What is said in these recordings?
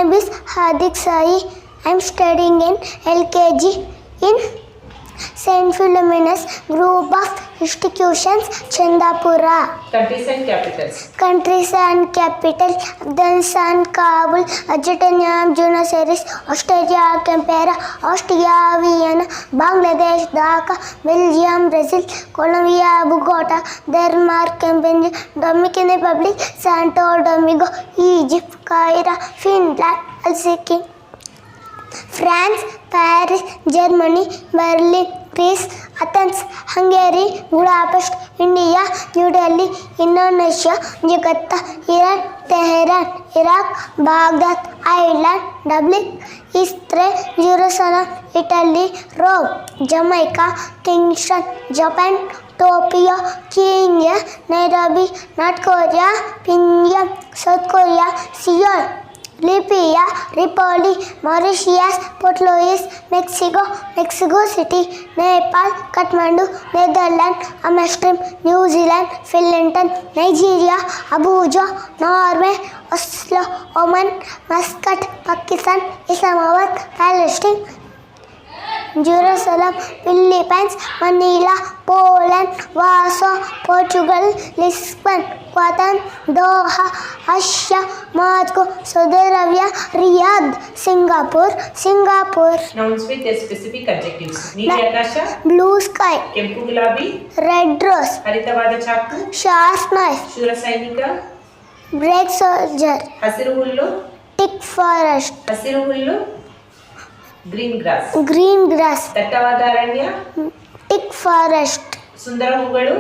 name is Hardik Sai. I am studying in LKG in St. Philomena's Group of Institutions, Chandapura. Countries and capitals. Countries and capital: Afghanistan, Kabul, Argentina, Buenos Aires, Australia, Canberra, Austria, Vienna, Bangladesh, Dhaka, Belgium, Brazil, Colombia, Bogota, Denmark, Cambridge, Dominican Republic, Santo Domingo, Egypt, Cairo, Finland, Helsinki, France, Paris, Germany, Berlin, Greece, Athens, Hungary, Budapest, India, New Delhi, Indonesia, Jakarta, Iran, Tehran, Iraq, Baghdad, Ireland, Dublin, Israel, Jerusalem, Italy, Rome, Jamaica, Kingston, Japan, Tokyo, Kenya, Nairobi, North Korea, Pyongyang, South Korea, Seoul, Libya, Tripoli, Mauritius, Port Louis, Mexico City, Nepal, Kathmandu, Netherlands, Amsterdam, New Zealand, Finland, Nigeria, Abuja, Norway, Oslo, Oman, Muscat, Pakistan, Islamabad, Palestine, Jerusalem, Philippines, Manila, Poland, Warsaw, Portugal, Lisbon, Qatar, Doha, Russia, Moscow, Saudi Arabia, Riyadh, Singapore. Nouns with a specific adjectives. ನೀಲಿ ಆಕಾಶ, Blue sky, ಕೆಂಪು ಗುಲಾಬಿ, Red rose, ಹರಿತವಾದ ಚಾಕು, Sharp knife, ಶೂರ ಸೈನಿಕ, Brave soldier, ಹಸಿರು ಹುಲ್ಲು, Thick forest, ಹಸಿರು ಹುಲ್ಲು, ಗ್ರೀನ್ ಗ್ರಾಸ್, Green grass, ದಟ್ಟವಾದ ಅರಣ್ಯ, Thick forest, ಸುಂದರ ಹೂಗಳು,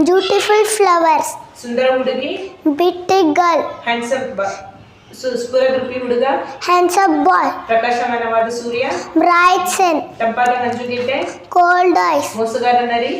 Beautiful flowers, ಸುಂದರ ಹುಡುಗಿ, Pretty girl, ಹ್ಯಾಂಡ್ಸಮ್ ಸ್ಫುರದ್ರೂಪಿ ಹುಡುಗ, Handsome boy, ಪ್ರಕಾಶಮಾನವಾದ ಸೂರ್ಯ, Bright sun, ತಂಪಾದ ಮಂಜುಗೆಡ್ಡೆ, Cold eyes, ಮೋಸಗಾರ ನರಿ,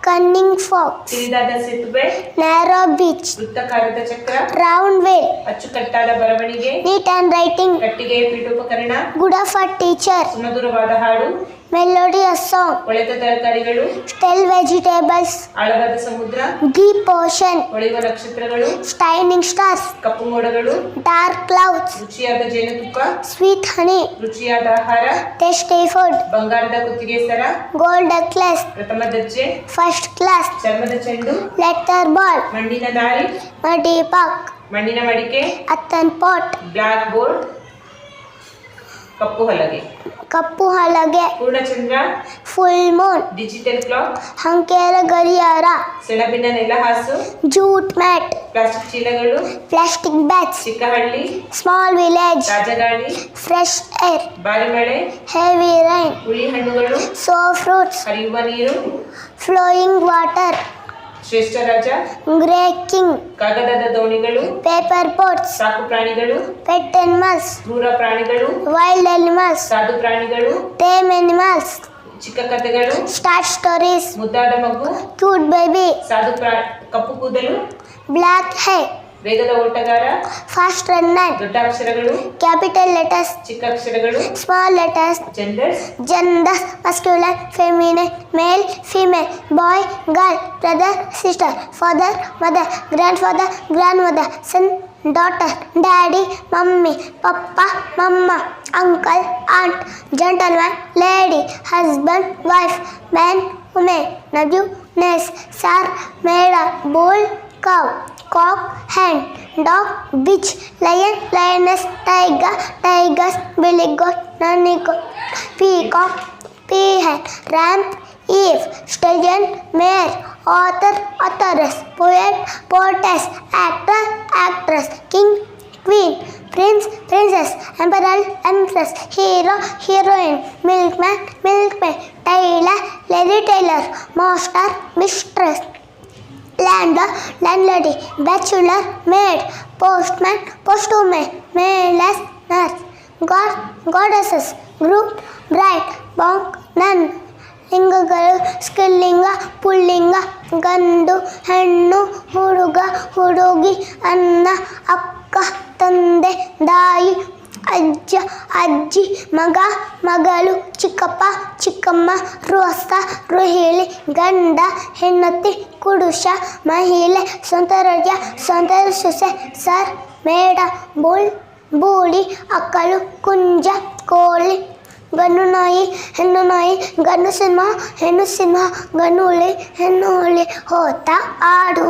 Cunning fox, ಕಿರಿದಾದ ಸೇತುವೆ, Narrow beach, ವೃತ್ತಾಕಾರದ ಚಕ್ರ, Round wheel, ಅಚ್ಚುಕಟ್ಟಾದ ಬರವಣಿಗೆ, Neat handwriting, ಕಟ್ಟಿಗೆಯ ಪೀಠೋಪಕರಣ, Good of a teacher, ಸುಮಧುರವಾದ ಹಾಡು, Melodious song, ಕೊಳೆತ ತರಕಾರಿಗಳು, Stale vegetables, ಆಳವಾದ ಸಮುದ್ರ, Deep ocean, ಹೊಳೆಯುವ ನಕ್ಷತ್ರಗಳು, Shining stars, ಕಪ್ಪು ಮೋಡಗಳು, Dark clouds, ರುಚಿಯಾದ ಜೇನುತುಪ್ಪ, Sweet honey, ರುಚಿಯಾದ ಆಹಾರ, Tasty food, ಬಂಗಾರದ ಕುತ್ತಿಗೆ ಸರ, Gold necklace, ಪ್ರಥಮ ದರ್ಜೆ, First class, ಚರ್ಮದ ಚೆಂಡು, Letter ball, ಮಣ್ಣಿನ ದಾರಿ, Muddy park, ಮಣ್ಣಿನ ಮಡಿಕೆ, Earthen pot, ಬ್ಲಾಕ್ ಬೋರ್ಡ್, ಕಪ್ಪು ಹಲಗೆ, Kappu halage, ಪೂರ್ಣಚಂದ್ರ, Full moon, digital clock, Hankera gariyara, ಸೆಣಬಿನ ನೆಲಹಾಸು, Jute mat, ಪ್ಲಾಸ್ಟಿಕ್ ಚೀಲಗಳು, Plastic bags, ಚಿಕ್ಕಹಳ್ಳಿ, Small village, ರಾಜಗಾಳಿ, Fresh air, ಭಾರಿ ಮಳೆ, Heavy rain, ಹುಳಿ ಹಣ್ಣುಗಳು, Sour fruits, ಹರಿಯುವ ನೀರು, Flowing water, ಶ್ರೇಷ್ಠ ರಾಜ, Grey king, ಕಾಗದದ ದೋಣಿಗಳು, Paper boats, ಸಾಕು ಪ್ರಾಣಿಗಳು, Pet animals, ಕ್ರೂರ ಪ್ರಾಣಿಗಳು, Wild animals, ಸಾಧು ಪ್ರಾಣಿಗಳು, Tame animals, ಚಿಕ್ಕ ಕಥೆಗಳು, Start stories, ಮುದ್ದಾದ ಮಗು, Cute baby, ಕಪ್ಪು ಕೂದಲು, Black hair, ವೇಗದ ಓಟಗಾರ, Fast runner, ದೊಡ್ಡ ಅಕ್ಷರಗಳು, Capital letters, ಚಿಕ್ಕ ಅಕ್ಷರಗಳು, Small letters, genders, Genders, masculine, feminine, male, female, boy, girl, brother, sister, father, mother, grandfather, grandmother, son, daughter, daddy, mummy, papa, mama, uncle, aunt, gentleman, lady, husband, wife, man, woman, nephew, niece, sir, maiden, bull, cow, cock, hen, dog, bitch, lion, lioness, tiger, tigers, billy goat, nanny goat, peacock, peahen, ram, eve, stallion, mare, author, authoress, poet, poetess, actor, actress, king, queen, prince, princess, emperor, empress, hero, heroine, milkman, milkmaid, tailor, lady tailor, master, mistress, landlord, landlady, bachelor, maid, postman, postwoman, maidess, nurse, god, goddesses, groom, bride, monk, nun, ಲಿಂಗಗಳು, ಸ್ತ್ರೀಲಿಂಗ, ಪುಲ್ಲಿಂಗ, ಗಂಡು, ಹೆಣ್ಣು, ಹುಡುಗ, ಹುಡುಗಿ, ಅಣ್ಣ, ಅಕ್ಕ, ತಂದೆ, ತಾಯಿ, ಅಜ್ಜ, ಅಜ್ಜಿ, ಮಗ, ಮಗಳು, ಚಿಕ್ಕಪ್ಪ, ಚಿಕ್ಕಮ್ಮ, ಗೃಹಸ್ಥ, ಗೃಹಿಣಿ, ಗಂಡ, ಹೆಂಡತಿ, ಪುರುಷ, ಮಹಿಳೆ, ಸ್ವಂತ ರಾಜ್ಯ, ಸ್ವಂತ ಸೊಸೆ, ಸರ್, ಮೇಡ, ಬುಲ್, ಬೂಳಿ, ಅಕ್ಕಲು, ಕುಂಜ, ಕೋಳಿ, ಗಂಡು ನಾಯಿ, ಹೆಣ್ಣು ನಾಯಿ, ಗಂಡು ಸಿಂಹ, ಹೆಣ್ಣು ಸಿಂಹ, ಗಂಡು ಹುಲಿ, ಹೆಣ್ಣು ಹುಲಿ, ಹೋತ, ಆಡು,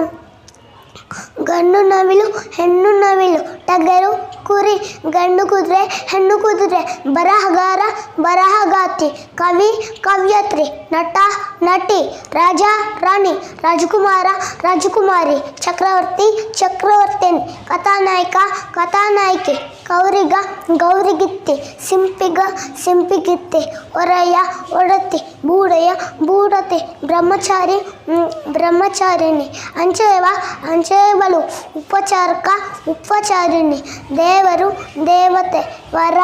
ಗಂಡು ನವಿಲು, ಹೆಣ್ಣು ನವಿಲು, ಟಗರು, ಕುರಿ, ಗಂಡು ಕುದುರೆ, ಹೆಣ್ಣು ಕುದುರೆ, ಬರಹಗಾರ, ಬರಹಗಾತಿ, ಕವಿ, ಕವಯತ್ರಿ, ನಟ, ನಟಿ, ರಾಜ, ರಾಣಿ, ರಾಜಕುಮಾರ, ರಾಜಕುಮಾರಿ, ಚಕ್ರವರ್ತಿ, ಚಕ್ರವರ್ತಿನಿ, ಕಥಾನಾಯಕ, ಕಥಾನಾಯಕಿ, ಗೌರಿಗ, ಗೌರಿಗಿತ್ತಿ, ಸಿಂಪಿಗ, ಸಿಂಪಿಗಿತ್ತಿ, ಒರೆಯ, ಒಡತಿ, ಬೂಡೆಯ, ಬೂಡತಿ, ಬ್ರಹ್ಮಚಾರಿ, ಬ್ರಹ್ಮಚಾರಿಣಿ, ಅಂಚೆವ, ಅಂಚೆಬಲು, ಉಪಚಾರಕ, ಉಪಚಾರಿಣಿ, ದೇವರು, ದೇವತೆ, ವರ,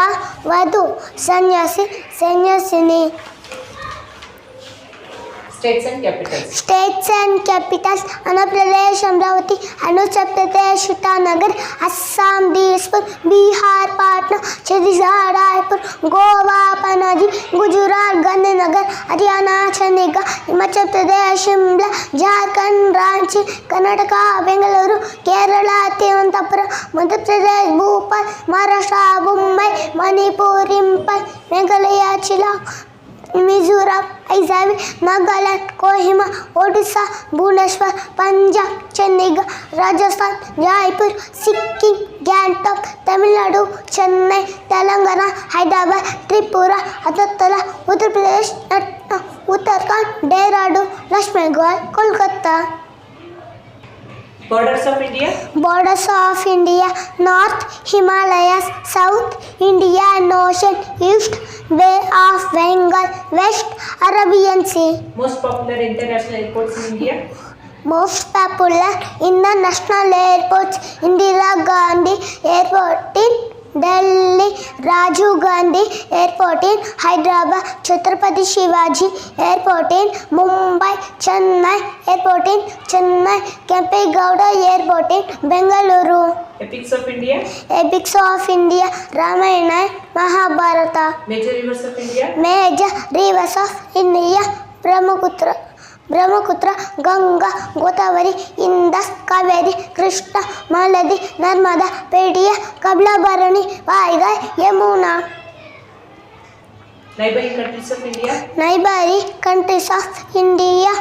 ವಧು, ಸನ್ಯಾಸಿ, ಸನ್ಯಾಸಿನಿ. States and capitals. States and capitals: Andhra Pradesh, Amravati, Arunachal Pradesh, Itanagar, Assam, Dispur, Bihar, Patna, Chhattisgarh, Raipur, Goa, Panaji, Gujarat, Gandhinagar, Haryana, Chandigarh, Himachal Pradesh, Shimla, Jharkhand, Ranchi, Karnataka, Bengaluru, Kerala, Thiruvananthapuram, Madhya Pradesh, Bhopal, Maharashtra, Mumbai, Manipur, Impal, Meghalaya, Shillong, Mizoram, Aizawl, Nagaland, Kohima, Odisha, Bhubaneswar, Punjab, Chandigarh, Rajasthan, Jaipur, Sikkim, Gangtok, Tamil Nadu, Chennai, Telangana, Hyderabad, Tripura, Agartala, Uttar Pradesh, Uttarakhand, Dehradun, west Bengal, Kolkata. Borders of India. Borders of India: North Himalayas, South Indian Ocean, East Bay of Bengal, West Arabian Sea. Most popular international airports in India. Most popular international airports: Indira Gandhi Airport in Delhi, Rajiv Gandhi Airport in Hyderabad, Chhatrapati Shivaji Airport in Mumbai, Chennai Airport in Chennai, Kempe Gowda Airport in Bengaluru. Epics of India. Epics of India: Ramayana, Mahabharata. Major rivers of India. Major rivers of India: Brahmaputra, Brahmaputra, Ganga, Godavari, Indus, Kaveri, Krishna, Maladi, Narmada, Pediya, Kablabarani, Vaigai, Yamuna. Neighboring countries of India. Neighboring countries of India: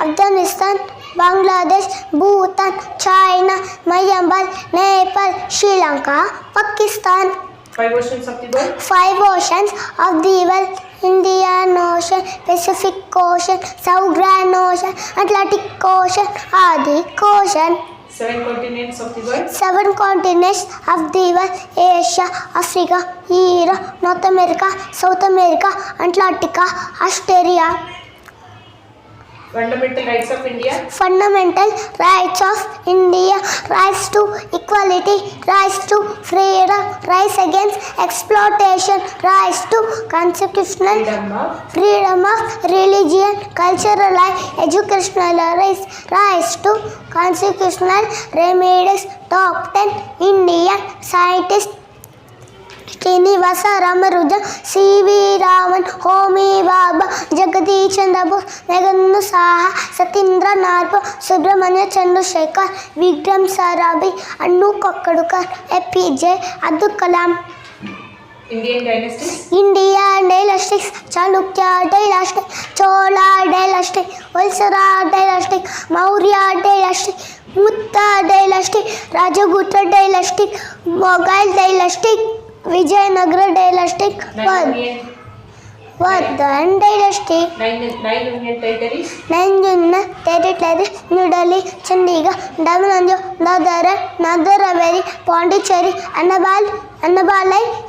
Afghanistan, Bangladesh, Bhutan, China, Myanmar, Nepal, Sri Lanka, Pakistan. 5 oceans of the world. 5 oceans of the world: Indian Ocean, Pacific Ocean, Southern Ocean, Atlantic Ocean, Arctic Ocean. 7 continents of the world. 7 continents of the world: Asia, Africa, Europe, North America, South America, Antarctica, Australia. Fundamental rights of India. Fundamental rights of India: rights to equality, rights to freedom, rights against exploitation, rights to constitutional freedom of religion, cultural life, educational rights to constitutional remedies. Top 10 Indian scientists: Srinivasa Ramanujan, C.V. Raman, Homi Bhabha, Jagadish Chandra Bose, Meghanadu Saha, Satindra Nath, Subramania Chandrasekhar, Vikram Sarabhai, Anu Kakkadkar, APJ Abdul Kalam. Indian dynasties. Indian dynasties: Chalukya dynasty, Chola dynasty, Hoysala dynasty, Maurya dynasty, Gupta dynasty, Rajagupta dynasty, Mughal dynasty, Vijayanagara dynasty, Vardhan dynasty. 9 union territories. 9 union territories: New Delhi, Chandigarh, Daman, Dadra, Nagar Haveli, Pondicherry, Annabale,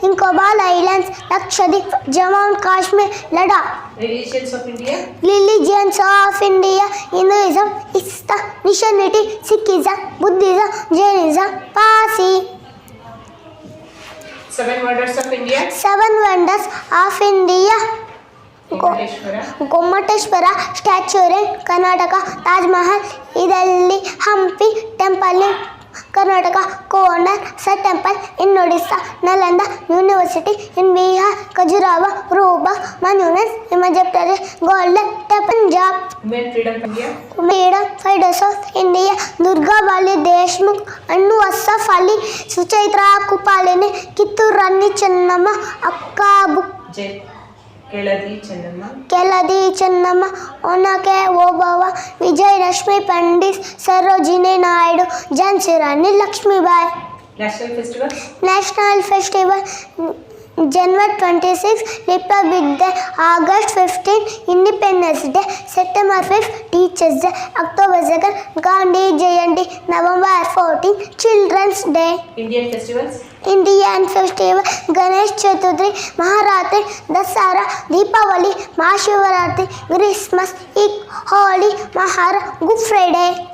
Nicobar Islands, Lakshadweep, Jammu and Kashmir, Ladakh. Religions of India. Religions of India: Hinduism, Islam, Christianity, Sikhism, Buddhism, Jainism, Parsi. 7 wonders of India. 7 wonders of India: Gomateshwara. Gomateshwara statue in Karnataka, Taj Mahal, Delhi, Hampi temple in Karnataka, co-owner Sun Temple in Odisha, Nalanda University in Bihar, Khajuraho, Rohtak Monuments, Himachal Pradesh, Golden Temple, Punjab. Women Freedom of India. Freedom Fighters of India, Durga Bali Deshmukh, Annu Asaf Ali, Suchaitra Kupalini, Kittur Rani Chennamma, Akka Buk J. Keladi Chennamma. Keladi Chennamma, Onake Obava, Vijay Rashmi Pandit, Sarojini Naidu, Jhansi Rani Lakshmibai. National festivals. National Festival January 26, Republic Day, August 15, Independence Day, September 5, Teachers Day, October 2nd, Gandhi Jayanti, November 14, Children's Day. Indian festivals. Indian Festival Ganesh Chaturthi, Maharatri, Dasara, Deepavali, Mahashivaratri, Christmas, Eid, Holi, Mahara, Good Friday.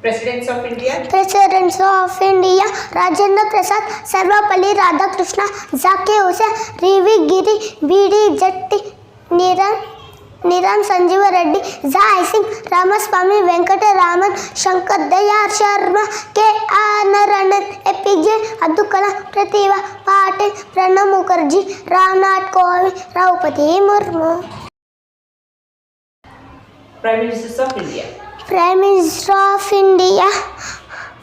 Presidents of India. Presidents of India Rajendra Prasad, Sarvapalli Radhakrishna, Zakir Hussain, Rivi Giri, B.D. Jatti, Niram Sanjeeva Reddy, Zai Singh, Ramaswamy Venkataraman, Shankar Dayal Sharma, K.R. Narayanan, APJ Abdul Kalam, Pratibha Patil, Pranab Mukherjee, Ramnath Kovind, Draupadi Murmu. Prime Ministers of India. Prime Minister of India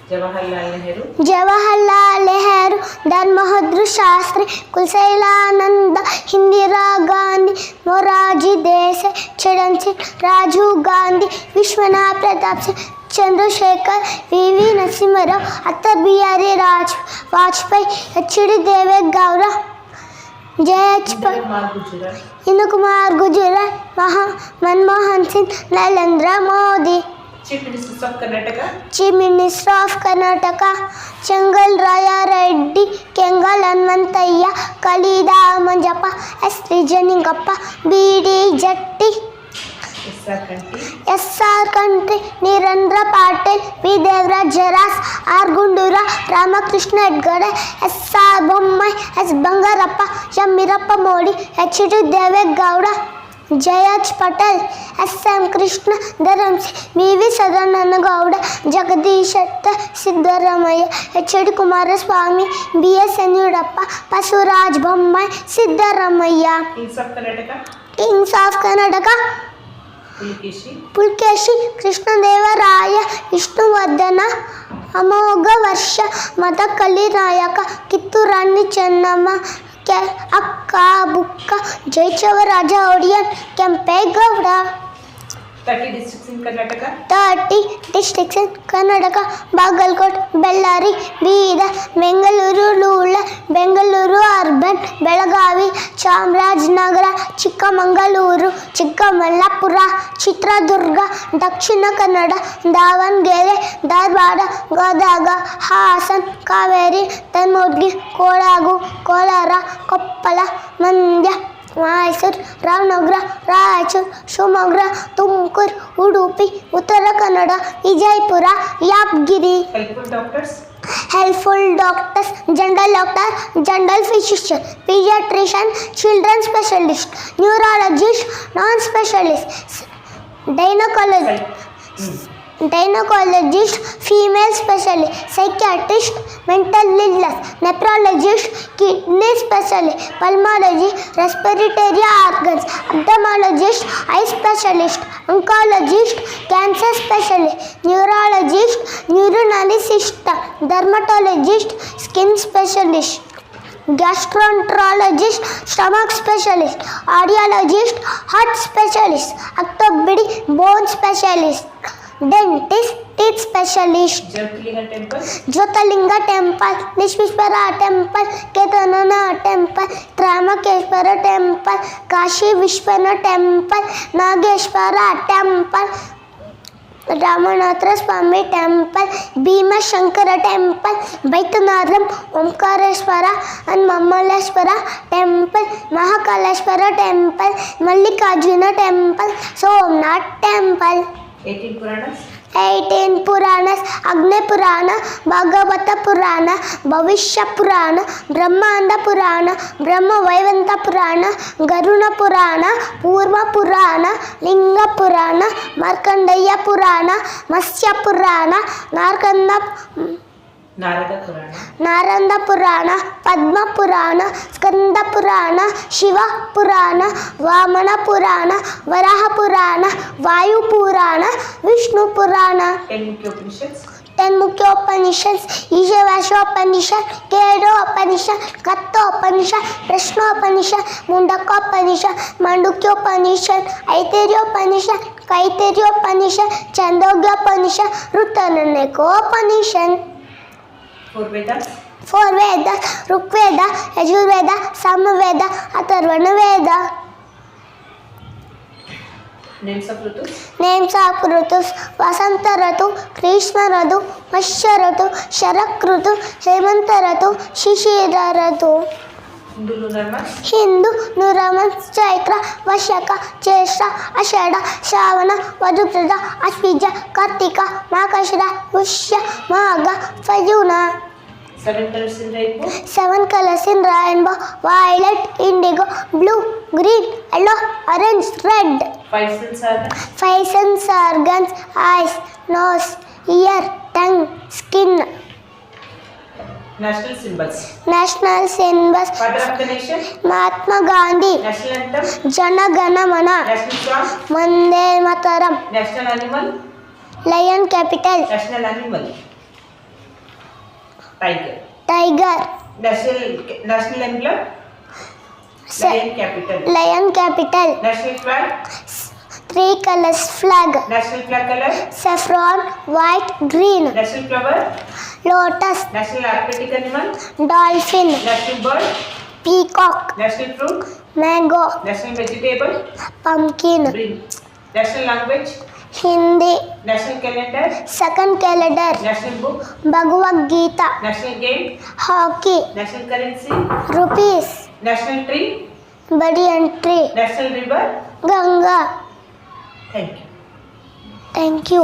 Jawaharlal Nehru. Jawaharlal Nehru, Dan Bahadur Shastri, Kulsailananda, Indira Gandhi, Moraji Desai, Charan Singh, Rajiv Gandhi, Vishwanath Pratap Singh, Chandrasekhar, V.V. Narasimha Rao, Atal Bihari Vajpayee, H.D. Deve Gowda, J.H. Indu Kumar Gujarat, Manmohan Singh, Narendra Modi. Chief Ministers of Karnataka. Chief Minister of Karnataka, Changal Raya Reddy, Kengal Hanmantayya, Kalida Manjappa, S. Rijaningappa, B.D. Jatti, S.R. Country, Nirendra Patel, V. Devraj Jaras, R. Gundura, Ramakrishna Edgade, S.R. Bommai, S. Bangarappa, M. Mirappa Modi, H.D. Deve Gowda, J.H. Patel, S.M. Krishna, Dharam Singh, V.V. Sadananda Gowda, Jagadish Shettar, Siddaramaiah, H.D. Kumaraswamy, B.S. Yediyurappa, Basuraj Bommai, Siddaramaiah. Kings of Karnataka. Kings of Karnataka, Pulkeshi, Krishnadevaraya, Vishnuvardhana, Amogha Varsha, Madhakali Nayaka, Kittur Rani Chennamma, Akka Bukka, Jayachavaraja Odiyan, Kempe Gowda. 30 districts in Karnataka. 30 districts in Karnataka, Bagalkot, Bellary, Bidar, Bengaluru Rural, Bengaluru Urban, Belagavi, Chamarajnagara, Chikkamangaluru, Chikkamallapura, Chitradurga, Dakshina Kannada, Davangere, Dharwada, Gadaga, Hasan, Kaveri, Tanmudgi, Kodagu, Kolara, Koppala, Mandya, Mysore, Ramnagar, Raichur, Shivamoga, Tumkur, Udupi, Uttara Kannada, Vijaypura, Yapgiri. Helpful doctors, general doctor, general physician, pediatrician, children specialist, neurologist, non-specialist, gynecologist, female specialist, psychiatrist, mental illness, nephrologist, kidney specialist, pulmonology, respiratory organs, ophthalmologist, eye specialist, oncologist, cancer specialist, neurologist, neuroanalyst, dermatologist, skin specialist, gastroenterologist, stomach specialist, audiologist, heart specialist, orthopedic, bone specialist, dentist, teeth specialist. Jyotirlinga Temple, Nishveshwara Temple, Kedarnath Temple, Trimbakeshwara Temple, Kashi Vishwanath Temple, Nageshwara Temple, Ramanatha Swami Temple, Bhima Shankara Temple, Vaitnanatham, Omkareshwara and Mamaleshwara Temple, Mahakaleshwara Temple, Mallikarjuna Temple, Somnath Temple. 18 Puranas. 18 Puranas, Agni Purana, Bhagavata Purana, Bhavishya Purana, Brahmanda Purana, Brahma Vaivanta Purana, Garuna Purana, Purva Purana, Linga Purana, Markandeya Purana, Matsya Purana, Narada ಪುರಾಣ, ನಾರಂದ ಪುರಾಣ, ಪದ್ಮ ಪುರಾಣ, ಸ್ಕಂದ ಪುರಾಣ, ಶಿವ ಪುರಾಣ, ವಾಮನ ಪುರಾಣ, ವರಾಹ ಪುರಾಣ, ವಾಯು ಪುರಾಣ, ವಿಷ್ಣು ಪುರಾಣ. 10 ಮುಖ್ಯ ಉಪನಿಷತ್ಸ್, 10 ಮುಖ್ಯೋಪನಿಷತ್, ಈಶಾವಾಸ್ಯೋಪನಿಷತ್, ಕೇಡೋಪನಿಷತ್, ಕತ್ತೋಪನಿಷತ್, ಪ್ರಶ್ನೋಪನಿಷತ್, ಮುಂಡಕೋಪನಿಷತ್, ಮಾಂಡುಕ್ಯೋಪನಿಷತ್, ಐತರೇಯೋಪನಿಷತ್, ಕೈತರೇಯೋಪನಿಷತ್, ಛಂದೋಗ್ಯೋಪನಿಷತ್, ಋತನನೇಕೋಪನಿಷತ್. 4 Vedas, 4 Veda, Rigveda, Yajurveda, Samaveda, Atharva Veda. Names of ritus, names of ritus: Vasanta ritu, Grishma ಋತು, ವರ್ಷ ಋತು, ಶರತ್ ಋತು, ಹೇಮಂತ ritu, Shishira ritu. Hindu lunar months, Hindu lunar months: Chaitra, Vaishakha, Jyeshtha, Ashadha, Shravana, ವಧುಪ್ರದ, Ashwija, Kartika, Margashira, Pushya, Magha, Phalguna. 7 colours in rainbow, 7 colors in rainbow: violet, indigo, blue, green, yellow, orange, red. 5 sense organs, 5 sense organs: eyes, nose, ear, tongue, skin. national symbols, National symbols: father of the nation, Mahatma Gandhi, national anthem, Jana Gana Mana, national song, Vande Mataram. national animal, Lion capital: national animal, tiger, Tiger. national emblem, lion capital, Lion capital: national flag, 3 colors flag: national flag color, saffron, white, green. national flower, Lotus, national aquatic animal, dolphin, national bird, peacock, national fruit, mango, national vegetable, pumpkin. green, national language, Hindi. national calendar, Second calendar: national book, Bhagavad Gita, national game, hockey, national currency, rupees, national tree, banyan tree, national river. Ganga. Thank you. Thank you.